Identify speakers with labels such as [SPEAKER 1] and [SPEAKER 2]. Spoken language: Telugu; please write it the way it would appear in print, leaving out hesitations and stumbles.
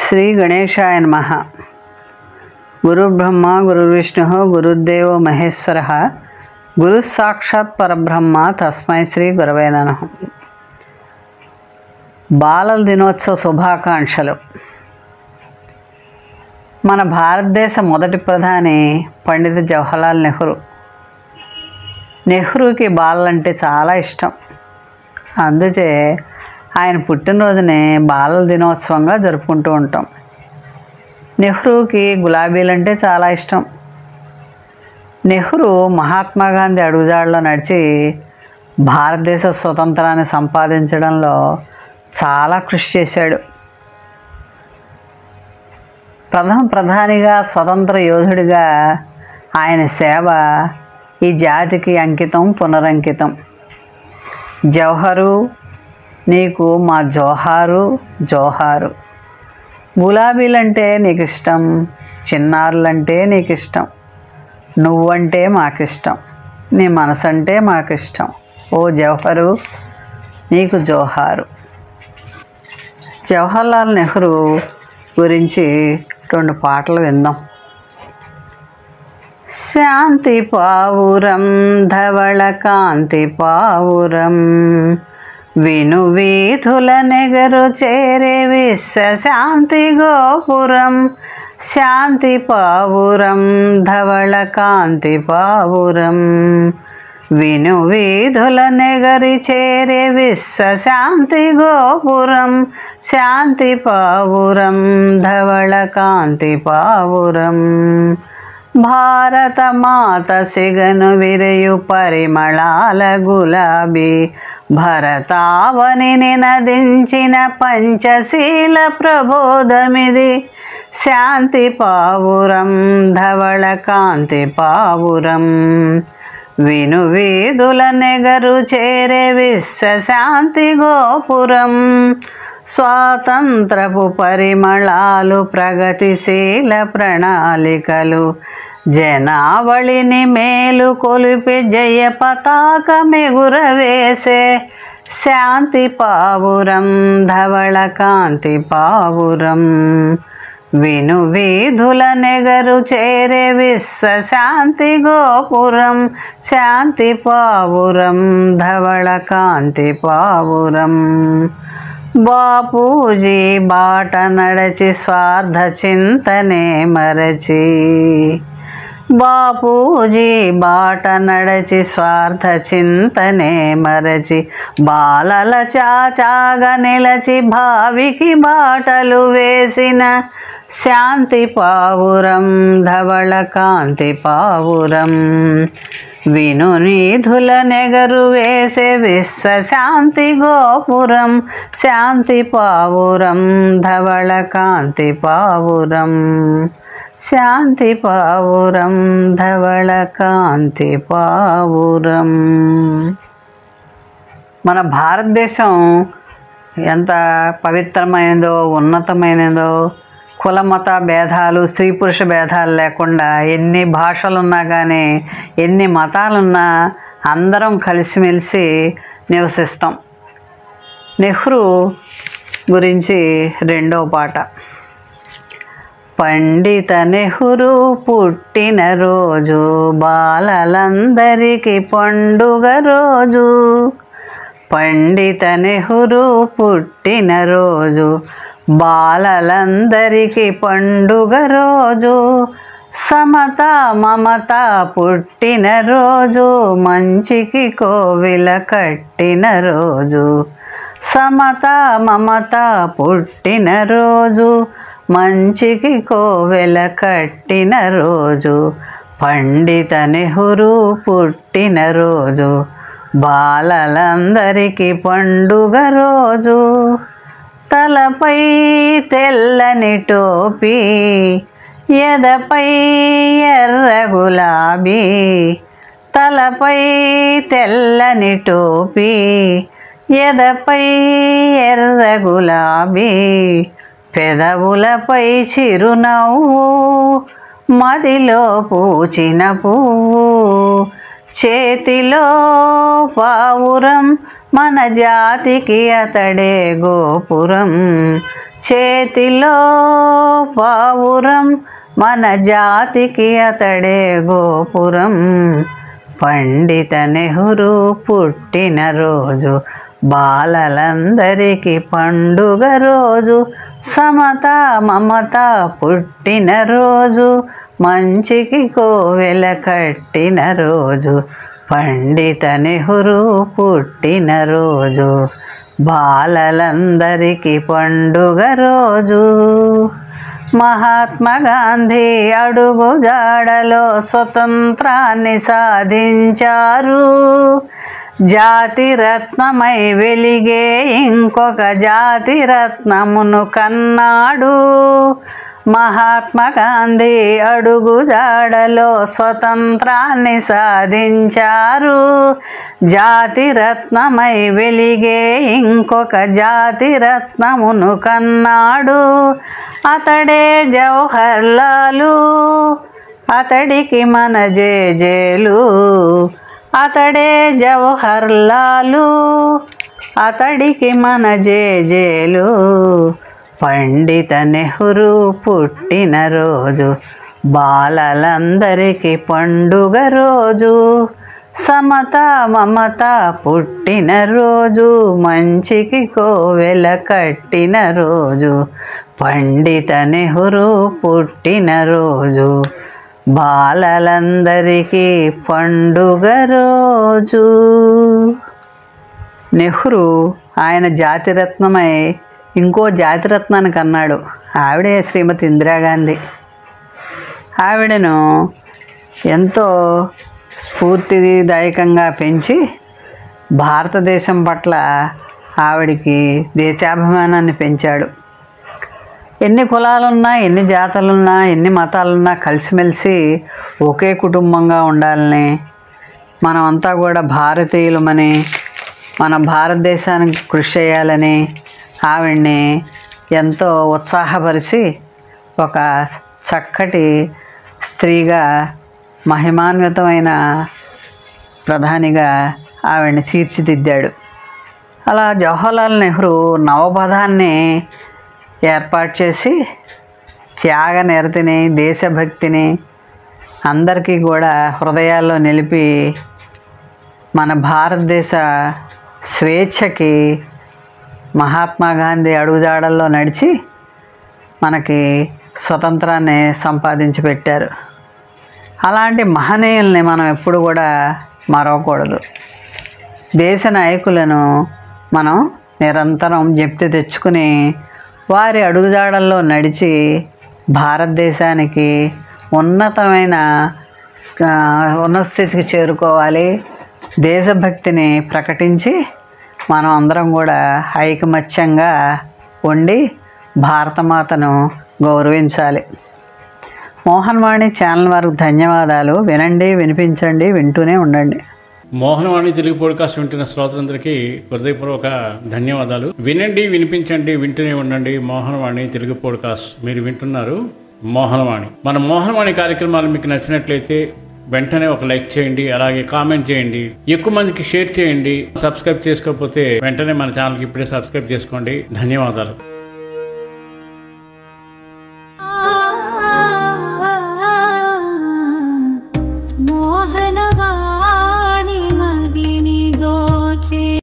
[SPEAKER 1] శ్రీ గణేశాయ నమః. గురుర్బ్రహ్మ గురుర్విష్ణుః గురుర్దేవో మహేశ్వరః గురు సాక్షాత్ పరబ్రహ్మ తస్మై శ్రీ గురవే నమః. బాలల దినోత్సవ శుభాకాంక్షలు. మన భారతదేశ మొదటి ప్రధాని పండిత జవహర్లాల్ నెహ్రూ. నెహ్రూకి బాలలంటే చాలా ఇష్టం. అందుచే ఆయన పుట్టినరోజుని బాలల దినోత్సవంగా జరుపుకుంటూ ఉంటాం. నెహ్రూకి గులాబీలంటే చాలా ఇష్టం. నెహ్రూ మహాత్మా గాంధీ అడుగుజాడలో నడిచి భారతదేశ స్వతంత్రాన్ని సంపాదించడంలో చాలా కృషి చేశాడు. ప్రధానిగా స్వతంత్ర యోధుడిగా ఆయన సేవ ఈ జాతికి అంకితం, పునరంకితం. జవహరు నీకు మా జోహారు జోహారు. గులాబీలంటే నీకు ఇష్టం, చిన్నారులంటే నీకు ఇష్టం, నువ్వంటే మాకిష్టం, నీ మనసంటే మాకిష్టం. ఓ జవహరు నీకు జోహారు. జవహర్లాల్ నెహ్రూ గురించి 2 పాటలు విందాం. శాంతి పావురం ధవళ కాంతి పావురం విను వీధుల నెగరు చేరే విశ్వశాంతి గోపురం. శాంతి పావురం ధవళ కాంతి పావురం విను వీధుల నెగరి చేరే విశ్వశాంతి గోపురం. శాంతి పావురం ధవళ కాంతి పావురం భారత మాత సిగను విరయు పరిమళాల గులాబీ భరతావని నినదించిన పంచశీల ప్రబోధమిది. శాంతి పావురం ధవళ కాంతి పావురం విను వీధుల నెగరు చేరే విశ్వశాంతి గోపురం. స్వాతంత్రపు పరిమళాలు ప్రగతిశీల ప్రణాళికలు జనావళిని మేలు కొలిపి జయ పతాకమెగురవేసే. శాంతి పావురం ధవళ కాంతి పావురం విను వీధుల నెగరు చేరే విశ్వశాంతి గోపురం. శాంతి పావురం ధవళ కాంతి పావురం బాపూజీ బాట నడచి స్వార్థ చింతనే మరచి. బాపూజీ బాట నడచి స్వార్థ చింతనే మరచి బాలల చాచాగా నిలచి భావికి బాటలు వేసిన. శాంతి పావురం ధవళ కాంతి పావురం విను నిధుల నెగరు వేసే విశ్వశాంతి గోపురం. శాంతి పావురం ధవళ కాంతి పావురం శాంతి పావురం ధవళ కాంతి పావురం. మన భారతదేశం ఎంత పవిత్రమైనదో, ఉన్నతమైనదో, కులమత భేదాలు, స్త్రీ పురుష భేదాలు లేకుండా ఎన్ని భాషలున్నా కానీ, ఎన్ని మతాలున్నా అందరం కలిసిమెలిసి నివసిస్తాం. నెహ్రూ గురించి 2వ పాట. పండిత నెహ్రూ పుట్టినరోజు బాలలందరికీ పండుగ రోజు. పండిత నెహ్రూ పుట్టినరోజు బాలలందరికీ పండుగ రోజు. సమత మమత పుట్టిన రోజు మంచికి కోవిల కట్టిన రోజు. సమత మమత పుట్టిన రోజు మంచికి కోవెల కట్టిన రోజు. పండిత నెహ్రూ పుట్టిన రోజు బాలలందరికీ పండుగ రోజు. తలపై తెల్లని టోపీ ఎదపై ఎర్ర గులాబీ. తలపై తెల్లని టోపీ ఎదపై ఎర్ర గులాబీ పెదవులపై చిరునవ్వు మదిలో పూచిన పువ్వు. చేతిలో పావురం మన జాతికి అతడే గోపురం. చేతిలో పావురం మన జాతికి అతడే గోపురం. పండిత నెహ్రూ పుట్టినరోజు బాలలందరికీ పండుగ రోజు. సమత మమత పుట్టినరోజు మంచికి కోవెల కట్టినరోజు. పండిత నెహ్రూ పుట్టినరోజు బాలలందరికీ పండుగ రోజు. మహాత్మా గాంధీ అడుగు జాడలో స్వతంత్రాన్ని సాధించారు. జాతి రత్నమై వెలిగే ఇంకొక జాతి రత్నమును కన్నాడు. మహాత్మా గాంధీ అడుగు జాడలో స్వతంత్రాన్ని సాధించారు. జాతి రత్నమై వెలిగే ఇంకొక జాతి రత్నమును కన్నాడు. అతడే జవహర్ లాలు, అతడికి మన జేజేలు. అతడే జవహర్ లాలు, అతడికి మన జేజేలు. పండిత నెహ్రూ పుట్టినరోజు బాలలందరికీ పండుగ రోజు. సమత మమత పుట్టినరోజు మంచికి కోవెల కట్టినరోజు. పండిత నెహ్రూ పుట్టినరోజు బాలలందరికీ పండుగ రోజు. నెహ్రూ ఆయన జాతిరత్నమై ఇంకో జాతిరత్నానికి అన్నాడు. ఆవిడే శ్రీమతి ఇందిరాగాంధీ. ఆవిడను ఎంతో స్ఫూర్తిదాయకంగా పెంచి భారతదేశం పట్ల ఆవిడికి దేశాభిమానాన్ని పెంచాడు. ఎన్ని కులాలున్నా, ఎన్ని జాతులున్నా, ఎన్ని మతాలున్నా కలిసిమెలిసి ఒకే కుటుంబంగా ఉండాలని, మనమంతా కూడా భారతీయులమని, మన భారతదేశానికి కృషి చేయాలని ఆవిడ్ని ఎంతో ఉత్సాహపరిచి ఒక చక్కటి స్త్రీగా, మహిమాన్వితమైన ప్రధానిగా ఆవిడ్ని తీర్చిదిద్దాడు. అలా జవహర్లాల్ నెహ్రూ నవపథాన్ని ఏర్పాటు చేసి త్యాగ నిరతిని, దేశభక్తిని అందరికీ కూడా హృదయాల్లో నిలిపి మన భారతదేశ స్వేచ్ఛకి మహాత్మా గాంధీ అడుగుజాడల్లో నడిచి మనకి స్వతంత్రాన్ని సంపాదించి పెట్టారు. అలాంటి మహనీయుల్ని మనం ఎప్పుడు కూడా మరవకూడదు. దేశ నాయకులను మనం నిరంతరం జ్ఞప్తి తెచ్చుకుని వారి అడుగుజాడల్లో నడిచి భారతదేశానికి ఉన్నత స్థితికి చేరుకోవాలి. దేశభక్తిని ప్రకటించి మనం అందరం కూడా ఐకమత్యంగా ఉండి భారతమాతను గౌరవించాలి. మోహన్వాణి ఛానల్ వారికి ధన్యవాదాలు. వినండి, వినిపించండి, వింటూనే ఉండండి.
[SPEAKER 2] మోహన్వాణి తెలుగు పాడ్కాస్ట్ వింటున్న శ్రోతలందరికీ హృదయపూర్వక ధన్యవాదాలు. వినండి, వినిపించండి, వింటూనే ఉండండి. మోహన్వాణి తెలుగు పాడ్కాస్ట్ మీరు వింటున్నారు. మోహన్వాణి. మన మోహన్వాణి కార్యక్రమాలు మీకు నచ్చినట్లయితే వెంటనే ఒక లైక్ చేయండి, అలాగే కామెంట్ చేయండి, ఎక్కువ మందికి షేర్ చేయండి. సబ్స్క్రైబ్ చేసుకోకపోతే వెంటనే మన ఛానల్కి ఇప్పుడే సబ్స్క్రైబ్ చేసుకోండి. ధన్యవాదాలు.
[SPEAKER 3] మోహనవాణి మదిని దోచే